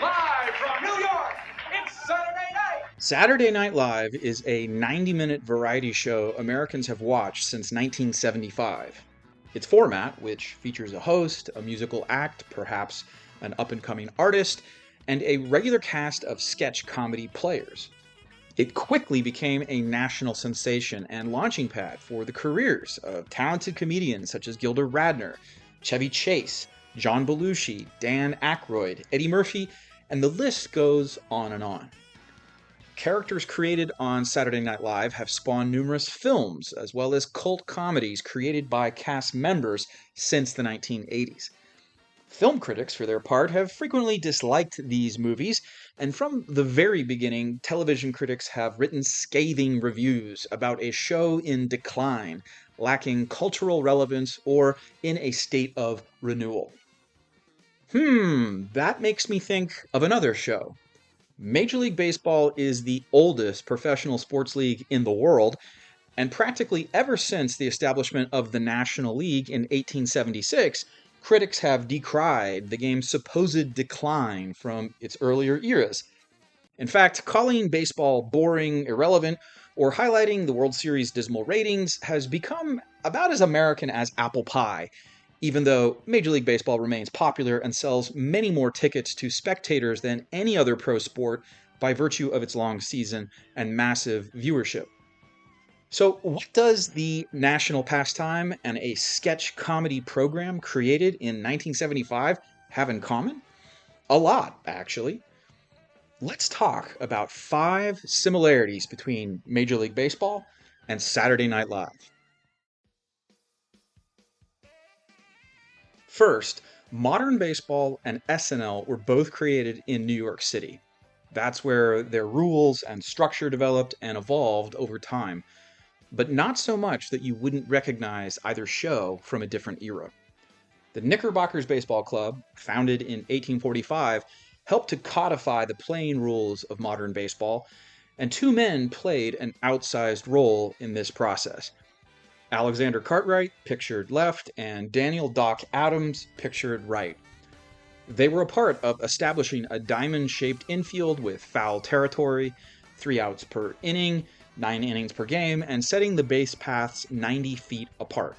Live from New York, it's Saturday night. Saturday Night Live is a 90-minute variety show Americans have watched since 1975. Its format, which features a host, a musical act, perhaps an up-and-coming artist, and a regular cast of sketch comedy players. It quickly became a national sensation and launching pad for the careers of talented comedians such as Gilda Radner, Chevy Chase, John Belushi, Dan Aykroyd, Eddie Murphy, and the list goes on and on. Characters created on Saturday Night Live have spawned numerous films, as well as cult comedies created by cast members since the 1980s. Film critics, for their part, have frequently disliked these movies, and from the very beginning, television critics have written scathing reviews about a show in decline, lacking cultural relevance, or in a state of renewal. That makes me think of another show. Major League Baseball is the oldest professional sports league in the world, and practically ever since the establishment of the National League in 1876, critics have decried the game's supposed decline from its earlier eras. In fact, calling baseball boring, irrelevant, or highlighting the World Series' dismal ratings has become about as American as apple pie, even though Major League Baseball remains popular and sells many more tickets to spectators than any other pro sport by virtue of its long season and massive viewership. So, what does the national pastime and a sketch comedy program created in 1975 have in common? A lot, actually. Let's talk about 5 similarities between Major League Baseball and Saturday Night Live. First, modern baseball and SNL were both created in New York City. That's where their rules and structure developed and evolved over time, but not so much that you wouldn't recognize either show from a different era. The Knickerbockers Baseball Club, founded in 1845, helped to codify the playing rules of modern baseball, and 2 men played an outsized role in this process. Alexander Cartwright, pictured left, and Daniel Doc Adams, pictured right. They were a part of establishing a diamond-shaped infield with foul territory, 3 outs per inning, 9 innings per game, and setting the base paths 90 feet apart.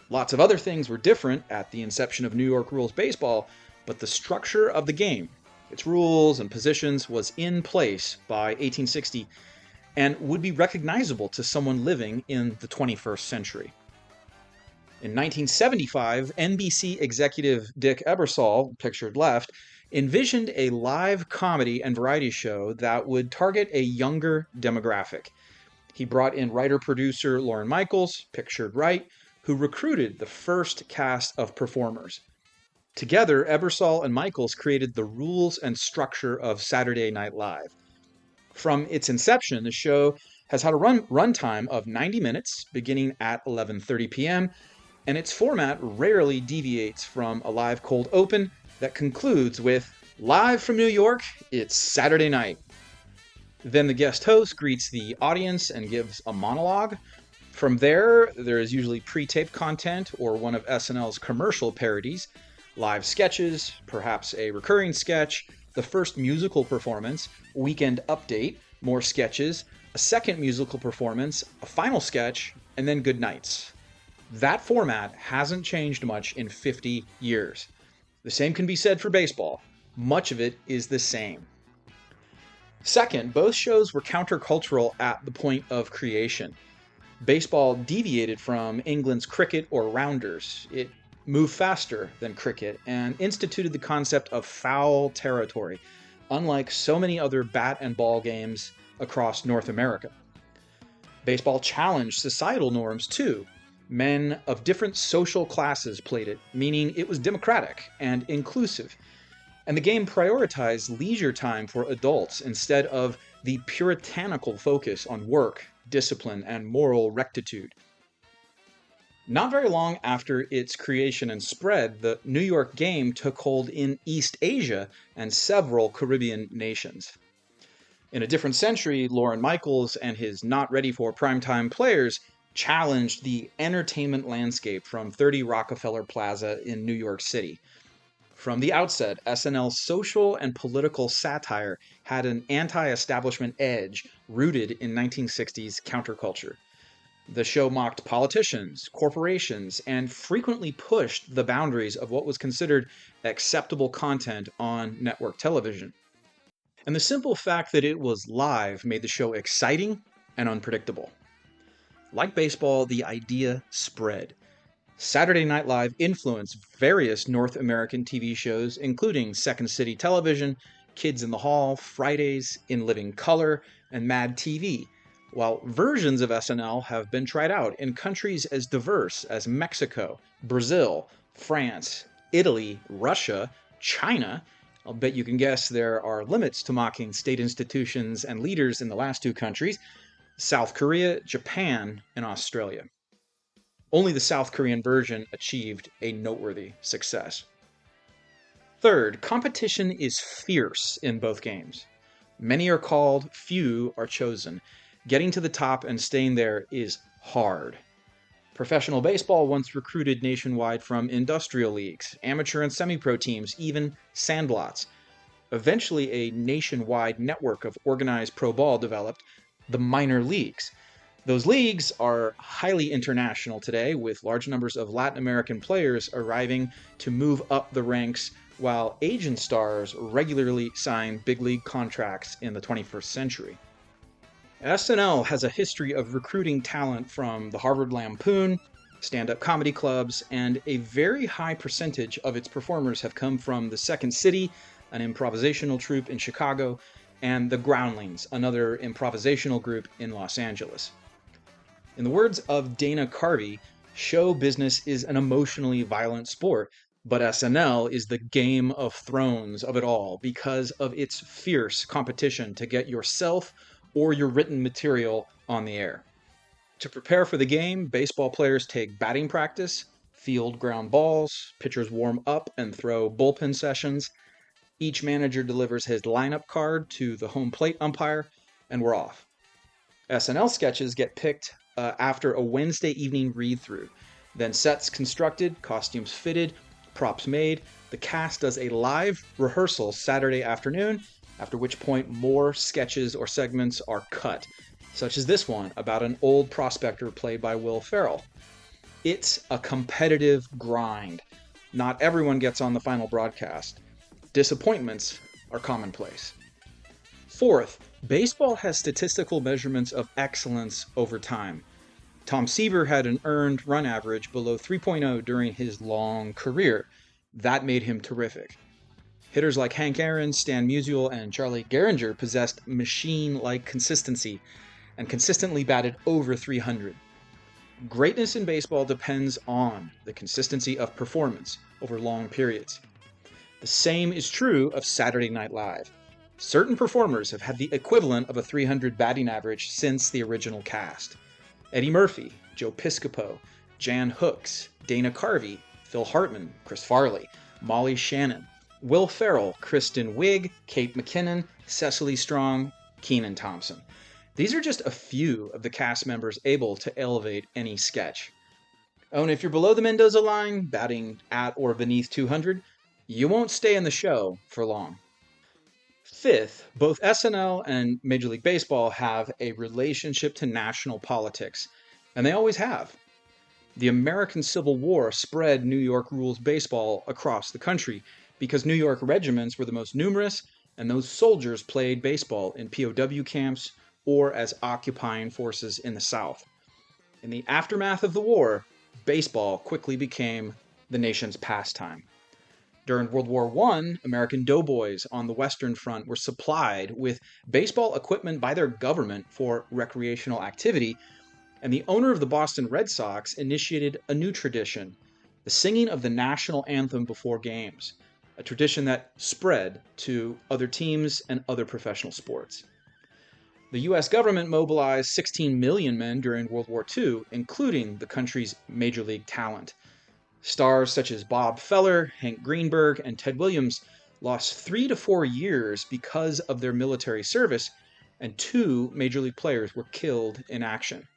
Lots of other things were different at the inception of New York rules baseball, but the structure of the game, its rules and positions, was in place by 1860 and would be recognizable to someone living in the 21st century. In 1975, NBC executive Dick Ebersol, pictured left, envisioned a live comedy and variety show that would target a younger demographic. He brought in writer-producer Lorne Michaels, pictured right, who recruited the first cast of performers. Together, Ebersol and Michaels created the rules and structure of Saturday Night Live. From its inception, the show has had a runtime of 90 minutes, beginning at 11:30 p.m., and its format rarely deviates from a live cold open that concludes with, "Live from New York, it's Saturday night." Then the guest host greets the audience and gives a monologue. From there is usually pre-taped content or one of SNL's commercial parodies, live sketches, perhaps a recurring sketch, the first musical performance, weekend update, more sketches, a second musical performance, a final sketch, and then good nights. That format hasn't changed much in 50 years. The same can be said for baseball. Much of it is the same. Second, both shows were countercultural at the point of creation. Baseball deviated from England's cricket or rounders. It moved faster than cricket and instituted the concept of foul territory, unlike so many other bat and ball games across North America. Baseball challenged societal norms too. Men of different social classes played it, meaning it was democratic and inclusive. And the game prioritized leisure time for adults instead of the puritanical focus on work, discipline, and moral rectitude. Not very long after its creation and spread, the New York game took hold in East Asia and several Caribbean nations. In a different century, Lorne Michaels and his not ready for primetime players challenged the entertainment landscape from 30 Rockefeller Plaza in New York City. From the outset, SNL's social and political satire had an anti-establishment edge rooted in 1960s counterculture. The show mocked politicians, corporations, and frequently pushed the boundaries of what was considered acceptable content on network television. And the simple fact that it was live made the show exciting and unpredictable. Like baseball, the idea spread. Saturday Night Live influenced various North American TV shows, including Second City Television, Kids in the Hall, Fridays, In Living Color, and Mad TV, while versions of SNL have been tried out in countries as diverse as Mexico, Brazil, France, Italy, Russia, China. I'll bet you can guess there are limits to mocking state institutions and leaders in the last two countries, South Korea, Japan, and Australia. Only the South Korean version achieved a noteworthy success. Third, competition is fierce in both games. Many are called, few are chosen. Getting to the top and staying there is hard. Professional baseball once recruited nationwide from industrial leagues, amateur and semi-pro teams, even sandlots. Eventually, a nationwide network of organized pro ball developed, the minor leagues. Those leagues are highly international today, with large numbers of Latin American players arriving to move up the ranks, while Asian stars regularly sign big league contracts in the 21st century. SNL has a history of recruiting talent from the Harvard Lampoon, stand-up comedy clubs, and a very high percentage of its performers have come from the Second City, an improvisational troupe in Chicago, and the Groundlings, another improvisational group in Los Angeles. In the words of Dana Carvey, show business is an emotionally violent sport, but SNL is the Game of Thrones of it all because of its fierce competition to get yourself or your written material on the air. To prepare for the game, baseball players take batting practice, field ground balls, pitchers warm up and throw bullpen sessions. Each manager delivers his lineup card to the home plate umpire, and we're off. SNL sketches get picked after a Wednesday evening read-through. Then sets constructed, costumes fitted, props made. The cast does a live rehearsal Saturday afternoon, after which point more sketches or segments are cut, such as this one about an old prospector played by Will Ferrell. It's a competitive grind. Not everyone gets on the final broadcast. Disappointments are commonplace. Fourth, baseball has statistical measurements of excellence over time. Tom Seaver had an earned run average below 3.0 during his long career. That made him terrific. Hitters like Hank Aaron, Stan Musial, and Charlie Gehringer possessed machine-like consistency and consistently batted over 300. Greatness in baseball depends on the consistency of performance over long periods. The same is true of Saturday Night Live. Certain performers have had the equivalent of a 300 batting average since the original cast. Eddie Murphy, Joe Piscopo, Jan Hooks, Dana Carvey, Phil Hartman, Chris Farley, Molly Shannon, Will Ferrell, Kristen Wiig, Kate McKinnon, Cecily Strong, Kenan Thompson. These are just a few of the cast members able to elevate any sketch. Oh, and if you're below the Mendoza line, batting at or beneath 200, you won't stay in the show for long. Fifth, both SNL and Major League Baseball have a relationship to national politics, and they always have. The American Civil War spread New York rules baseball across the country because New York regiments were the most numerous, and those soldiers played baseball in POW camps or as occupying forces in the South. In the aftermath of the war, baseball quickly became the nation's pastime. During World War I, American doughboys on the Western Front were supplied with baseball equipment by their government for recreational activity, and the owner of the Boston Red Sox initiated a new tradition, the singing of the national anthem before games, a tradition that spread to other teams and other professional sports. The U.S. government mobilized 16 million men during World War II, including the country's major league talent. Stars such as Bob Feller, Hank Greenberg, and Ted Williams lost 3 to 4 years because of their military service, and 2 major league players were killed in action.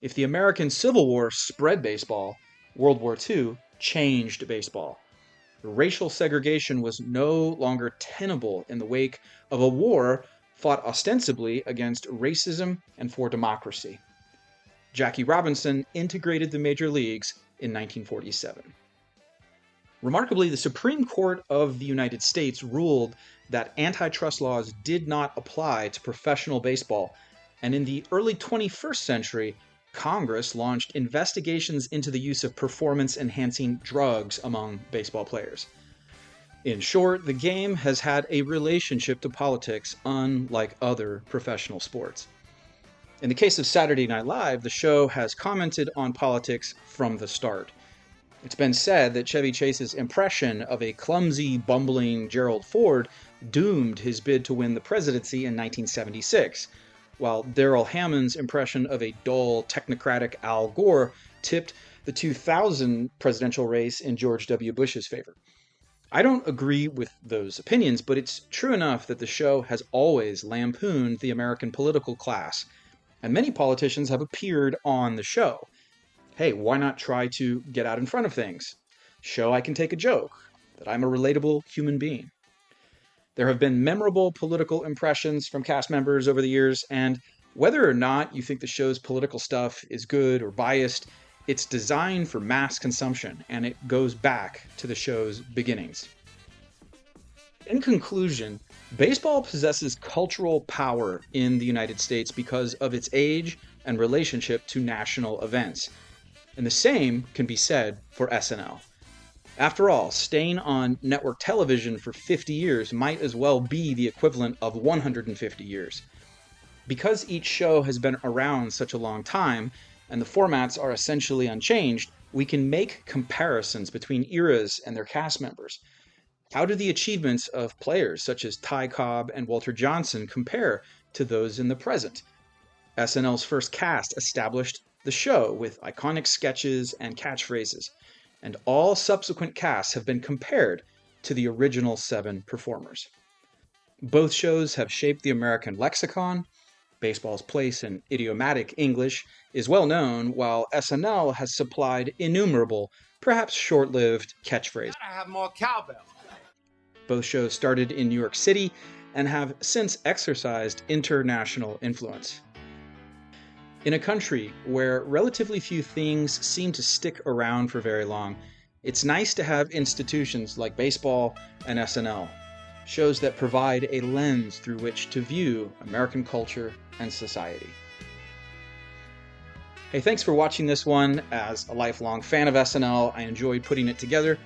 If the American Civil War spread baseball, World War II changed baseball. racial segregation was no longer tenable in the wake of a war fought ostensibly against racism and for democracy. Jackie Robinson integrated the major leagues in 1947. Remarkably, the Supreme Court of the United States ruled that antitrust laws did not apply to professional baseball, and in the early 21st century, Congress launched investigations into the use of performance-enhancing drugs among baseball players. In short, the game has had a relationship to politics unlike other professional sports. In the case of Saturday Night Live, the show has commented on politics from the start. It's been said that Chevy Chase's impression of a clumsy, bumbling Gerald Ford doomed his bid to win the presidency in 1976, while Darrell Hammond's impression of a dull, technocratic Al Gore tipped the 2000 presidential race in George W. Bush's favor. I don't agree with those opinions, but it's true enough that the show has always lampooned the American political class, and many politicians have appeared on the show. Hey, why not try to get out in front of things? Show I can take a joke, that I'm a relatable human being. There have been memorable political impressions from cast members over the years, and whether or not you think the show's political stuff is good or biased, it's designed for mass consumption, and it goes back to the show's beginnings. In conclusion, baseball possesses cultural power in the United States because of its age and relationship to national events. And the same can be said for SNL. After all, staying on network television for 50 years might as well be the equivalent of 150 years. Because each show has been around such a long time, and the formats are essentially unchanged, we can make comparisons between eras and their cast members. How do the achievements of players such as Ty Cobb and Walter Johnson compare to those in the present? SNL's first cast established the show with iconic sketches and catchphrases, and all subsequent casts have been compared to the original 7 performers. Both shows have shaped the American lexicon. Baseball's place in idiomatic English is well known, while SNL has supplied innumerable, perhaps short-lived catchphrases. I have more cowbell. Both shows started in New York City and have since exercised international influence. In a country where relatively few things seem to stick around for very long, it's nice to have institutions like baseball and SNL, shows that provide a lens through which to view American culture and society. Hey, thanks for watching this one. As a lifelong fan of SNL, I enjoyed putting it together,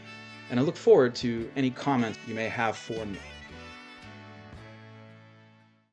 and I look forward to any comments you may have for me.